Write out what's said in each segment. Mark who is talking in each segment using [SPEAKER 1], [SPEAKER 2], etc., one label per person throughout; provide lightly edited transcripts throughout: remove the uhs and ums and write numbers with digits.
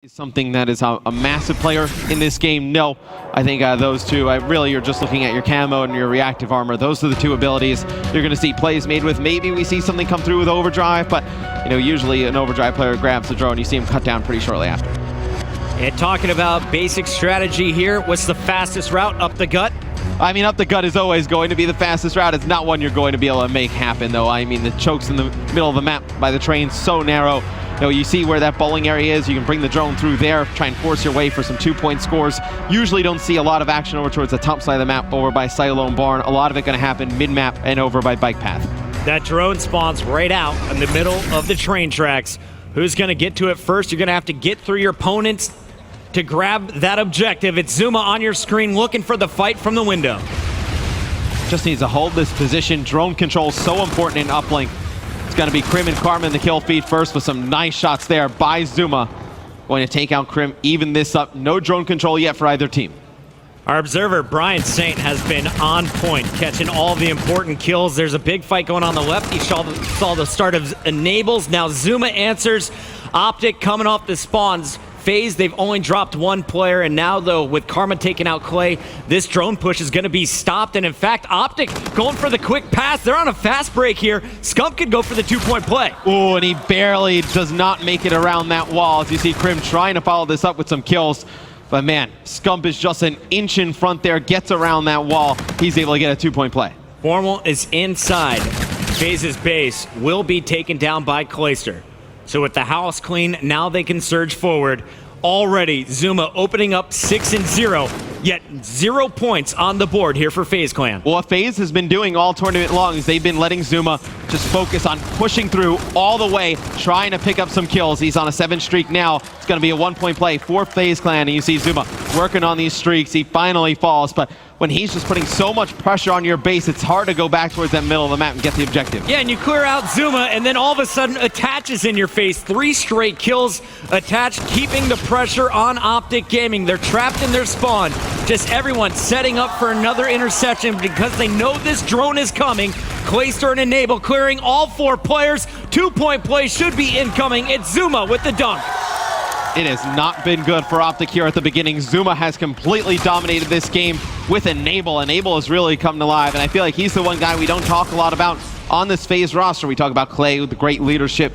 [SPEAKER 1] Is something that is a massive player in this game? No. I think those two, really you're just looking at your camo and your reactive armor. Those are the two abilities you're going to see plays made with. Maybe we see something come through with overdrive, but usually an overdrive player grabs the drone, you see him cut down pretty shortly after.
[SPEAKER 2] And talking about basic strategy here, what's the fastest route? Up the gut?
[SPEAKER 1] I mean, up the gut is always going to be the fastest route. It's not one you're going to be able to make happen, though. I mean, the chokes in the middle of the map by the train, so narrow. You see where that bowling area is, you can bring the drone through there, try and force your way for some 2-point scores. Usually don't see a lot of action over towards the top side of the map, over by Siloam Barn. A lot of it going to happen mid-map and over by Bike Path. That
[SPEAKER 2] drone spawns right out in the middle of the train tracks. Who's going to get to it first? You're going to have to get through your opponents to grab that objective. It's Zuma on your screen looking for the fight from the window.
[SPEAKER 1] Just needs to hold this position. Drone control so important in uplink. It's going to be Krim and Karma in the kill feed first with some nice shots there by Zuma. Going to take out Krim, even this up. No drone control yet for either team.
[SPEAKER 2] Our observer, Brian Saint, has been on point, catching all the important kills. There's a big fight going on the left. He saw the start of Enables. Now Zuma answers. Optic coming off the spawns. Faze, they've only dropped one player, and now, though, with Karma taking out Clay, this drone push is going to be stopped, and in fact, Optic going for the quick pass. They're on a fast break here. Scump could go for the 2-point play.
[SPEAKER 1] Oh, and he barely does not make it around that wall, as you see Krim trying to follow this up with some kills. But man, Scump is just an inch in front there, gets around that wall. He's able to get a 2-point play.
[SPEAKER 2] Formal is inside. Faze's base will be taken down by Clayster. So with the house clean, now they can surge forward. Already, Zuma opening up 6-0, yet 0 points on the board here for Faze Clan.
[SPEAKER 1] Well, what Faze has been doing all tournament long is they've been letting Zuma just focus on pushing through all the way, trying to pick up some kills. He's on a 7 streak now. It's going to be a 1-point play for Faze Clan, and you see Zuma working on these streaks. He finally falls, but when he's just putting so much pressure on your base, it's hard to go back towards that middle of the map and get the objective.
[SPEAKER 2] Yeah, and you clear out Zuma, and then all of a sudden, Attach is in your face. 3 straight kills. Attach keeping the pressure on Optic Gaming. They're trapped in their spawn. Just everyone setting up for another interception because they know this drone is coming. Clayster and Enable clearing all 4 players. 2-point play should be incoming. It's Zuma with the dunk.
[SPEAKER 1] It has not been good for Optic here at the beginning. Zuma has completely dominated this game with Enable. Enable has really come alive, and I feel like he's the one guy we don't talk a lot about on this Faze roster. We talk about Clay with the great leadership,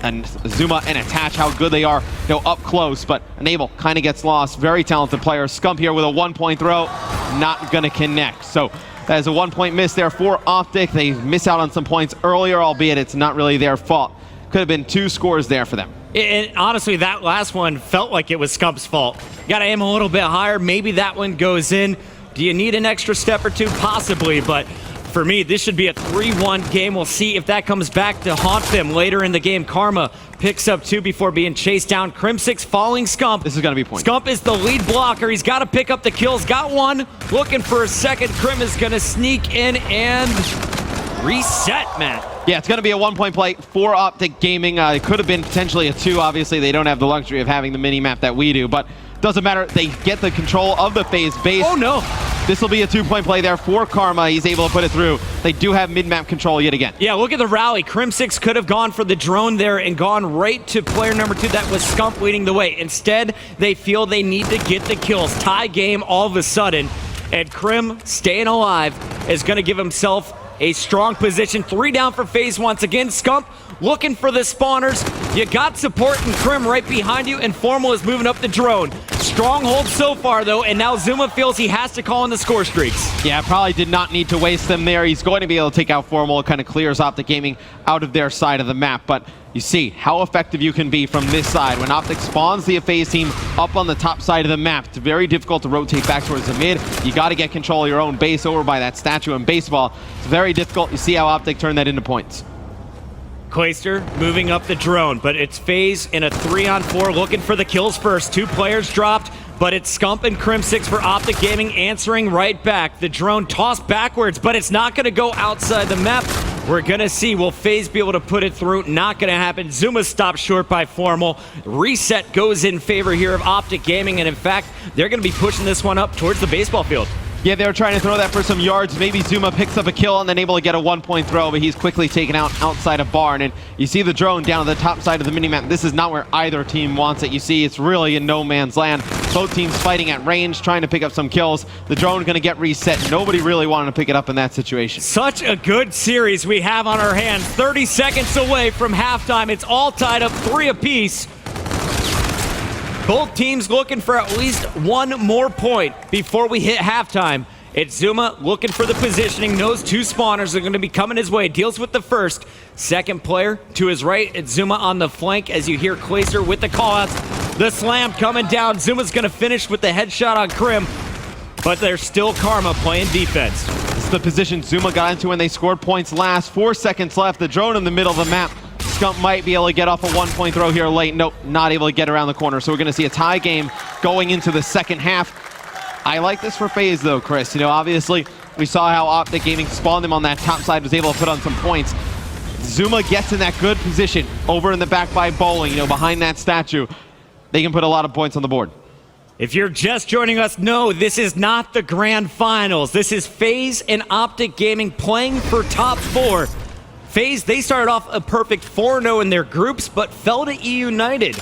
[SPEAKER 1] and Zuma and Attach, how good they are up close, but Enable kind of gets lost. Very talented player. Scump here with a 1-point throw, not going to connect. So that is a 1-point miss there for Optic. They miss out on some points earlier, albeit it's not really their fault. Could have been 2 scores there for them.
[SPEAKER 2] And honestly, that last one felt like it was Scump's fault. Got to aim a little bit higher. Maybe that one goes in. Do you need an extra step or 2? Possibly, but for me, this should be a 3-1 game. We'll see if that comes back to haunt them later in the game. Karma picks up 2 before being chased down. Crim6 following Scump.
[SPEAKER 1] This is going to be point.
[SPEAKER 2] Scump is the lead blocker. He's got to pick up the kills. Got 1. Looking for a second. Krim is going to sneak in and reset, Matt.
[SPEAKER 1] Yeah, it's going to be a 1-point play for Optic Gaming. It could have been potentially a 2. Obviously, they don't have the luxury of having the mini-map that we do, but doesn't matter. They get the control of the Faze base.
[SPEAKER 2] Oh, no.
[SPEAKER 1] This will be a 2-point play there for Karma. He's able to put it through. They do have mid-map control yet again.
[SPEAKER 2] Yeah, look at the rally. Crim6 could have gone for the drone there and gone right to player number 2. That was Scump leading the way. Instead, they feel they need to get the kills. Tie game all of a sudden, and Krim, staying alive, is going to give himself a strong position. 3 down for Faze once again. Scump looking for the spawners. You got support and Krim right behind you, and Formal is moving up the drone. Stronghold so far, though, and now Zuma feels he has to call in the score streaks.
[SPEAKER 1] Yeah, probably did not need to waste them there. He's going to be able to take out Formal. It kind of clears Optic Gaming out of their side of the map, but you see how effective you can be from this side. When Optic spawns the Faze team up on the top side of the map, it's very difficult to rotate back towards the mid. You got to get control of your own base over by that statue and baseball. It's very difficult. You see how Optic turned that into points.
[SPEAKER 2] Clayster moving up the drone, but it's Faze in a 3-on-4 looking for the kills first. 2 players dropped, but it's Scump and Crim6 for Optic Gaming answering right back. The drone tossed backwards, but it's not going to go outside the map. We're going to see, will Faze be able to put it through? Not going to happen. Zuma stopped short by Formal. Reset goes in favor here of Optic Gaming, and in fact, they're going to be pushing this one up towards the baseball field.
[SPEAKER 1] Yeah, they were trying to throw that for some yards. Maybe Zuma picks up a kill and then able to get a 1-point throw, but he's quickly taken out outside of Barn. And you see the drone down at the top side of the minimap. This is not where either team wants it. You see it's really in no man's land. Both teams fighting at range, trying to pick up some kills. The drone going to get reset. Nobody really wanted to pick it up in that situation.
[SPEAKER 2] Such a good series we have on our hands. 30 seconds away from halftime. It's all tied up 3 apiece. Both teams looking for at least 1 more point before we hit halftime. It's Zuma looking for the positioning. Knows 2 spawners are going to be coming his way. Deals with the first. Second player to his right. It's Zuma on the flank as you hear Claser with the callouts. The slam coming down. Zuma's going to finish with the headshot on Krim. But there's still Karma playing defense.
[SPEAKER 1] This is the position Zuma got into when they scored points last. 4 seconds left. The drone in the middle of the map. Scump might be able to get off a 1-point throw here late. Nope, not able to get around the corner. So we're going to see a tie game going into the second half. I like this for FaZe though, Chris. You know, obviously, we saw how Optic Gaming spawned him on that top side, was able to put on some points. Zuma gets in that good position over in the back by Bowling, you know, behind that statue. They can put a lot of points on the board.
[SPEAKER 2] If you're just joining us, no, this is not the grand finals. This is FaZe and Optic Gaming playing for top 4. FaZe, they started off a perfect 4-0 in their groups, but fell to E United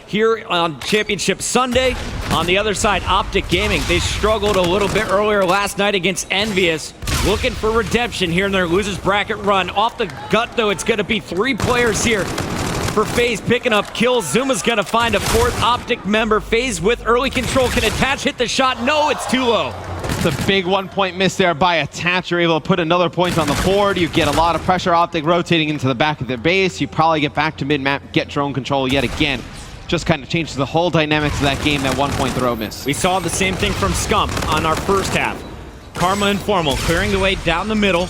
[SPEAKER 2] here on Championship Sunday. On the other side, Optic Gaming, they struggled a little bit earlier last night against Envious, looking for redemption here in their losers bracket run. Off the gut, though, it's going to be 3 players here for FaZe picking up kills. Zuma's going to find a 4th Optic member. FaZe with early control can attach, hit the shot. No, it's too low.
[SPEAKER 1] It's a big 1-point miss there by Attach. You're able to put another point on the board. You get a lot of pressure. Optic rotating into the back of their base. You probably get back to mid-map, get drone control yet again. Just kind of changes the whole dynamics of that game, that 1-point throw miss.
[SPEAKER 2] We saw the same thing from Scump on our first half. Karma and Formal clearing the way down the middle.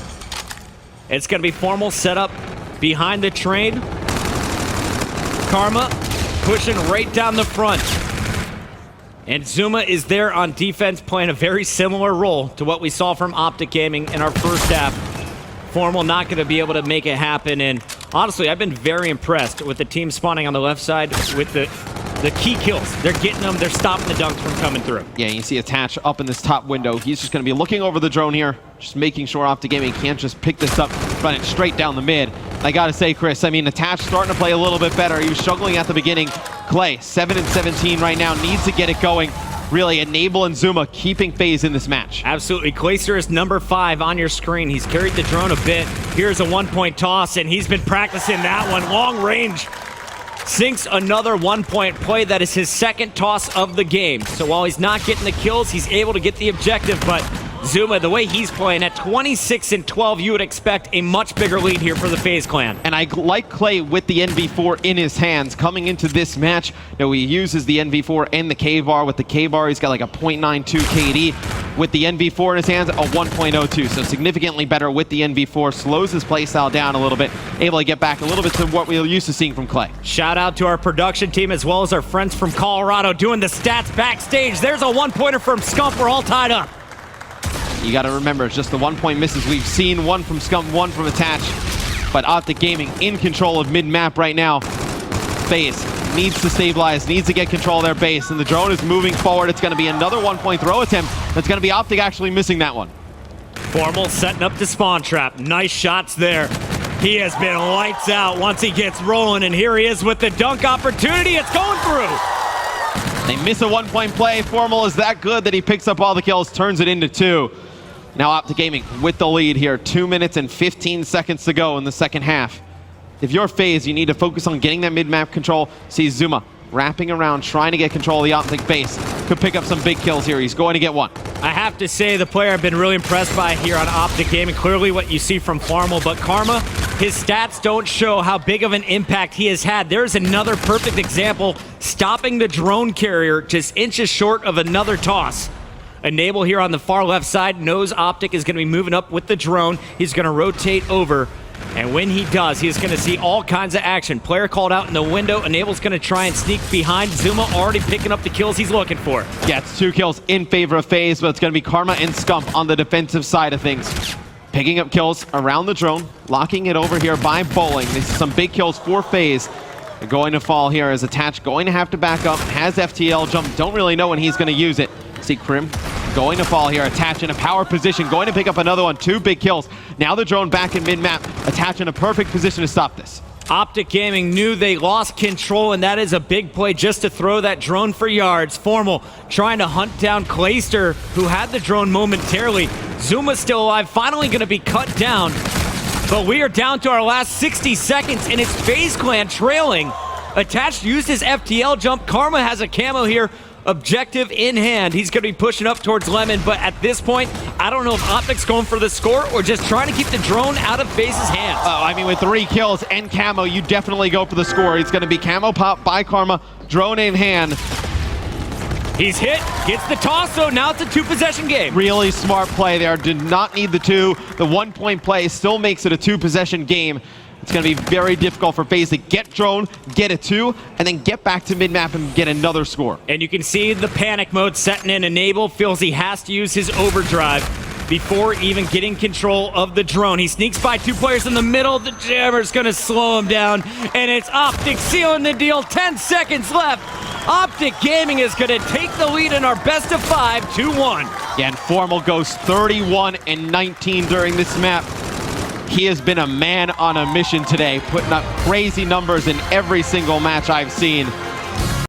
[SPEAKER 2] It's going to be Formal set up behind the train. Karma pushing right down the front. And Zuma is there on defense, playing a very similar role to what we saw from Optic Gaming in our first half. Formal not going to be able to make it happen. And honestly, I've been very impressed with the team spawning on the left side with the key kills. They're getting them. They're stopping the dunks from coming through. Yeah,
[SPEAKER 1] you see Attach up in this top window. He's just going to be looking over the drone here, just making sure Optic Gaming can't just pick this up, run it straight down the mid. I got to say, Chris, I mean, Attach starting to play a little bit better. He was struggling at the beginning. Clay, 7-17 right now, needs to get it going. Really, Enable and Zuma keeping FaZe in this match.
[SPEAKER 2] Absolutely. Claser is number 5 on your screen. He's carried the drone a bit. Here's a 1-point toss, and he's been practicing that one. Long range. Sinks another 1-point play. That is his 2nd toss of the game. So while he's not getting the kills, he's able to get the objective, but Zuma, the way he's playing at 26-12, you would expect a much bigger lead here for the FaZe clan.
[SPEAKER 1] And I like Clay with the NV4 in his hands coming into this match. You know, he uses the NV4 and the K-Bar. With the K-Bar, he's got like a 0.92 KD. With the NV4 in his hands, a 1.02. So significantly better with the NV4. Slows his playstyle down a little bit. Able to get back a little bit to what we're used to seeing from Clay.
[SPEAKER 2] Shout out to our production team as well as our friends from Colorado doing the stats backstage. There's a 1-pointer from Scump. We're all tied up.
[SPEAKER 1] You got to remember, it's just the 1-point misses we've seen. 1 from Scump, 1 from Attach. But Optic Gaming in control of mid-map right now. FaZe needs to stabilize, needs to get control of their base, and the drone is moving forward. It's going to be another 1-point throw attempt. That's going to be Optic actually missing that one.
[SPEAKER 2] Formal setting up the spawn trap. Nice shots there. He has been lights out once he gets rolling, and here he is with the dunk opportunity. It's going through.
[SPEAKER 1] They miss a 1-point play. Formal is that good that he picks up all the kills, turns it into 2. Now Optic Gaming with the lead here. 2 minutes and 15 seconds to go in the second half. If you're FaZe, you need to focus on getting that mid-map control. See Zuma wrapping around, trying to get control of the Optic base. Could pick up some big kills here. He's going to get 1.
[SPEAKER 2] I have to say, the player I've been really impressed by here on Optic Gaming, clearly what you see from Formal, but Karma, his stats don't show how big of an impact he has had. There's another perfect example, stopping the drone carrier just inches short of another toss. Enable here on the far left side knows Optic is going to be moving up with the drone. He's going to rotate over, and when he does, he's going to see all kinds of action. Player called out in the window. Enable's going to try and sneak behind. Zuma already picking up the kills he's looking for.
[SPEAKER 1] Yeah, it's 2 kills in favor of FaZe, but it's going to be Karma and Scump on the defensive side of things. Picking up kills around the drone, locking it over here by Bowling. This is some big kills for FaZe. They're going to fall here as Attach going to have to back up. Has FTL jump. Don't really know when he's going to use it. See Krim going to fall here, attach in a power position, going to pick up another one, 2 big kills. Now the drone back in mid-map, attach in a perfect position to stop this.
[SPEAKER 2] Optic Gaming knew they lost control, and that is a big play just to throw that drone for yards. Formal trying to hunt down Clayster, who had the drone momentarily. Zuma's still alive, finally going to be cut down. But we are down to our last 60 seconds, and it's FaZe Clan trailing. Attached used his FTL jump. Karma has a camo here. Objective in hand. He's going to be pushing up towards Lemon, but at this point, I don't know if Optic's going for the score or just trying to keep the drone out of FaZe's hands.
[SPEAKER 1] Oh, I mean, with 3 kills and camo, you definitely go for the score. It's going to be camo pop by Karma, drone in hand.
[SPEAKER 2] He's hit, gets the toss, so now it's a 2-possession game.
[SPEAKER 1] Really smart play there. Did not need the 2. The 1-point play still makes it a 2-possession game. It's going to be very difficult for FaZe to get drone, get a 2, and then get back to mid-map and get another score.
[SPEAKER 2] And you can see the panic mode setting in. Enable feels he has to use his overdrive before even getting control of the drone. He sneaks by 2 players in the middle. The jammer's going to slow him down, and it's Optic sealing the deal. 10 seconds left. Optic Gaming is going to take the lead in our best of 5, 2-1.
[SPEAKER 1] Yeah, and Formal goes 31 and 19 during this map. He has been a man on a mission today, putting up crazy numbers in every single match I've seen.